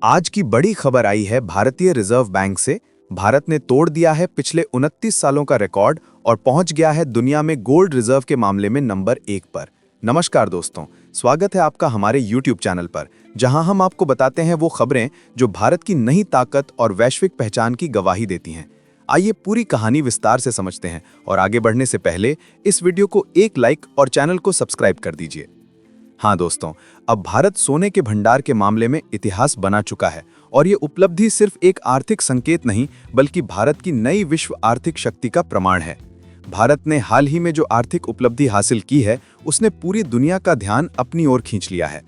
आज की बड़ी खबर आई है भारतीय रिजर्व बैंक से। भारत ने तोड़ दिया है पिछले 29 सालों का रिकॉर्ड और पहुंच गया है दुनिया में गोल्ड रिजर्व के मामले में नंबर 1 पर। नमस्कार दोस्तों, स्वागत है आपका हमारे YouTube चैनल पर, जहां हम आपको बताते हैं वो खबरें जो भारत की नई ताकत और वैश्विक पहचान की गवाही देती हैं। आइए पूरी कहानी विस्तार से समझते हैं और आगे बढ़ने से पहले इस वीडियो को एक लाइक और चैनल को सब्सक्राइब कर दीजिए। हाँ दोस्तों, अब भारत सोने के भंडार के मामले में इतिहास बना चुका है और ये उपलब्धि सिर्फ एक आर्थिक संकेत नहीं बल्कि भारत की नई विश्व आर्थिक शक्ति का प्रमाण है। भारत ने हाल ही में जो आर्थिक उपलब्धि हासिल की है उसने पूरी दुनिया का ध्यान अपनी ओर खींच लिया है।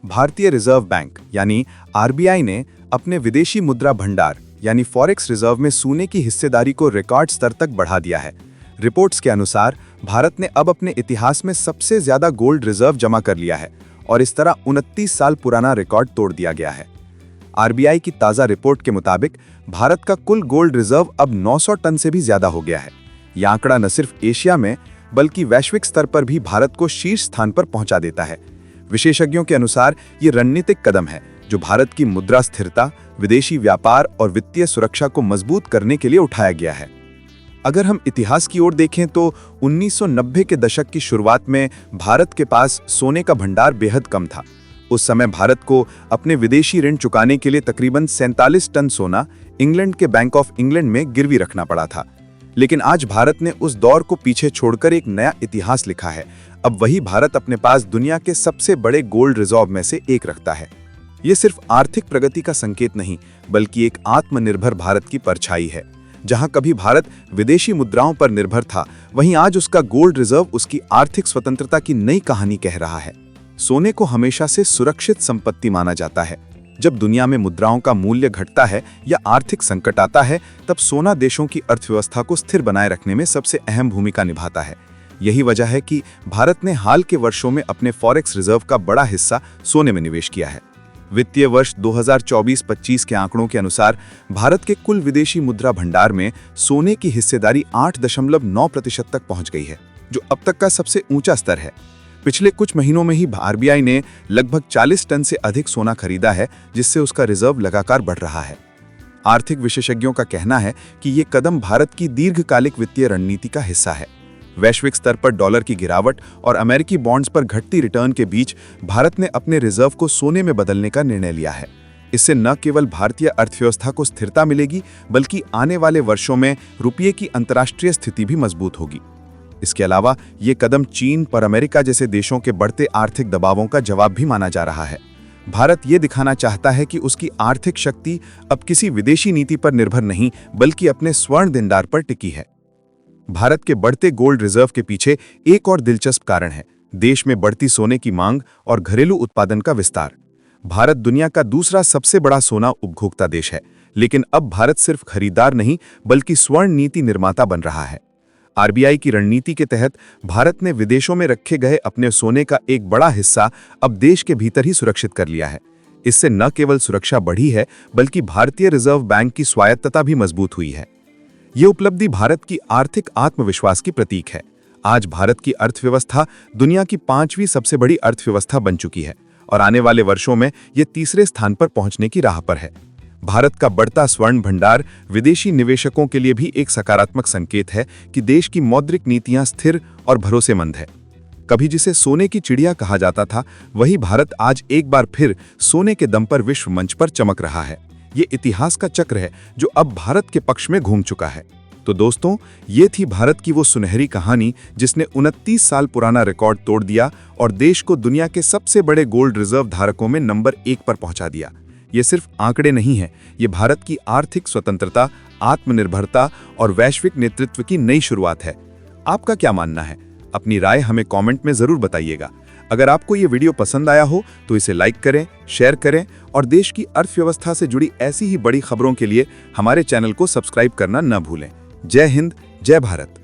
भारतीय रिजर्व बैंक यानी आरबीआई ने अपने विदेशी मुद्रा भंडार यानी फॉरेक्स रिजर्व में सोने की हिस्सेदारी को रिकॉर्ड स्तर तक बढ़ा दिया है। रिपोर्ट्स के अनुसार भारत ने अब अपने इतिहास में सबसे ज्यादा गोल्ड रिजर्व जमा कर लिया है और इस तरह 29 साल पुराना रिकॉर्ड तोड़ दिया गया है। आरबीआई की ताजा रिपोर्ट के मुताबिक भारत का कुल गोल्ड रिजर्व अब 900 टन से भी ज्यादा हो गया है। यह आंकड़ा न सिर्फ एशिया में बल्कि वैश्विक स्तर पर भी भारत को शीर्ष स्थान पर पहुंचा देता है। विशेषज्ञों के अनुसार ये रणनीतिक कदम है जो भारत की मुद्रा स्थिरता, विदेशी व्यापार और वित्तीय सुरक्षा को मजबूत करने के लिए उठाया गया है। अगर हम इतिहास की ओर देखें तो 1990 के दशक की शुरुआत में भारत के पास सोने का भंडार बेहद कम था। उस समय भारत को अपने विदेशी ऋण चुकाने के लिए तकरीबन 47 टन सोना इंग्लैंड के बैंक ऑफ इंग्लैंड में गिरवी रखना पड़ा था। लेकिन आज भारत ने उस दौर को पीछे छोड़कर एक नया इतिहास लिखा है। अब वही भारत अपने पास दुनिया के सबसे बड़े गोल्ड रिजर्व में से एक रखता है। ये सिर्फ आर्थिक प्रगति का संकेत नहीं बल्कि एक आत्मनिर्भर भारत की परछाई है। जहां कभी भारत विदेशी मुद्राओं पर निर्भर था, वहीं आज उसका गोल्ड रिजर्व उसकी आर्थिक स्वतंत्रता की नई कहानी कह रहा है। सोने को हमेशा से सुरक्षित संपत्ति माना जाता है। जब दुनिया में मुद्राओं का मूल्य घटता है या आर्थिक संकट आता है, तब सोना देशों की अर्थव्यवस्था को स्थिर बनाए रखने में सबसे अहम भूमिका निभाता है। यही वजह है कि भारत ने हाल के वर्षों में अपने फॉरेक्स रिजर्व का बड़ा हिस्सा सोने में निवेश किया है। वित्तीय वर्ष 2024-25 के आंकड़ों के अनुसार भारत के कुल विदेशी मुद्रा भंडार में सोने की हिस्सेदारी 8.9% तक पहुंच गई है, जो अब तक का सबसे ऊंचा स्तर है। पिछले कुछ महीनों में ही आरबीआई ने लगभग 40 टन से अधिक सोना खरीदा है, जिससे उसका रिजर्व लगातार बढ़ रहा है। आर्थिक विशेषज्ञों का कहना है कि ये कदम भारत की दीर्घकालिक वित्तीय रणनीति का हिस्सा है। वैश्विक स्तर पर डॉलर की गिरावट और अमेरिकी बॉन्ड्स पर घटती रिटर्न के बीच भारत ने अपने रिजर्व को सोने में बदलने का निर्णय लिया है। इससे न केवल भारतीय अर्थव्यवस्था को स्थिरता मिलेगी बल्कि आने वाले वर्षों में रुपये की अंतर्राष्ट्रीय स्थिति भी मजबूत होगी। इसके अलावा ये कदम चीन और अमेरिका जैसे देशों के बढ़ते आर्थिक दबावों का जवाब भी माना जा रहा है। भारत ये दिखाना चाहता है कि उसकी आर्थिक शक्ति अब किसी विदेशी नीति पर निर्भर नहीं बल्कि अपने स्वर्ण भंडार पर टिकी है। भारत के बढ़ते गोल्ड रिजर्व के पीछे एक और दिलचस्प कारण है, देश में बढ़ती सोने की मांग और घरेलू उत्पादन का विस्तार। भारत दुनिया का दूसरा सबसे बड़ा सोना उपभोक्ता देश है, लेकिन अब भारत सिर्फ खरीदार नहीं बल्कि स्वर्ण नीति निर्माता बन रहा है। आरबीआई की रणनीति के तहत भारत ने विदेशों में रखे गए अपने सोने का एक बड़ा हिस्सा अब देश के भीतर ही सुरक्षित कर लिया है। इससे न केवल सुरक्षा बढ़ी है बल्कि भारतीय रिजर्व बैंक की स्वायत्तता भी मजबूत हुई है। ये उपलब्धि भारत की आर्थिक आत्मविश्वास की प्रतीक है। आज भारत की अर्थव्यवस्था दुनिया की 5वीं सबसे बड़ी अर्थव्यवस्था बन चुकी है और आने वाले वर्षों में ये तीसरे स्थान पर पहुंचने की राह पर है। भारत का बढ़ता स्वर्ण भंडार विदेशी निवेशकों के लिए भी एक सकारात्मक संकेत है कि देश की मौद्रिक नीतियां स्थिर और भरोसेमंद है। कभी जिसे सोने की चिड़िया कहा जाता था, वही भारत आज एक बार फिर सोने के दम पर विश्व मंच पर चमक रहा है। ये इतिहास का चक्र है जो अब भारत के पक्ष में घूम चुका है। तो दोस्तों, ये थी भारत की वो सुनहरी कहानी जिसने 29 साल पुराना रिकॉर्ड तोड़ दिया और देश को दुनिया के सबसे बड़े गोल्ड रिजर्व धारकों में नंबर 1 पर पहुंचा दिया। ये सिर्फ आंकड़े नहीं हैं, ये भारत की आर्थिक स्वतंत्रता, आत्मनिर्भरता और वैश्विक नेतृत्व की नई शुरुआत है। आपका क्या मानना है? अपनी राय हमें कमेंट में जरूर बताइएगा। अगर आपको ये वीडियो पसंद आया हो तो इसे लाइक करें, शेयर करें और देश की अर्थव्यवस्था से जुड़ी ऐसी ही बड़ी खबरों के लिए हमारे चैनल को सब्सक्राइब करना न भूलें। जय हिंद, जय भारत।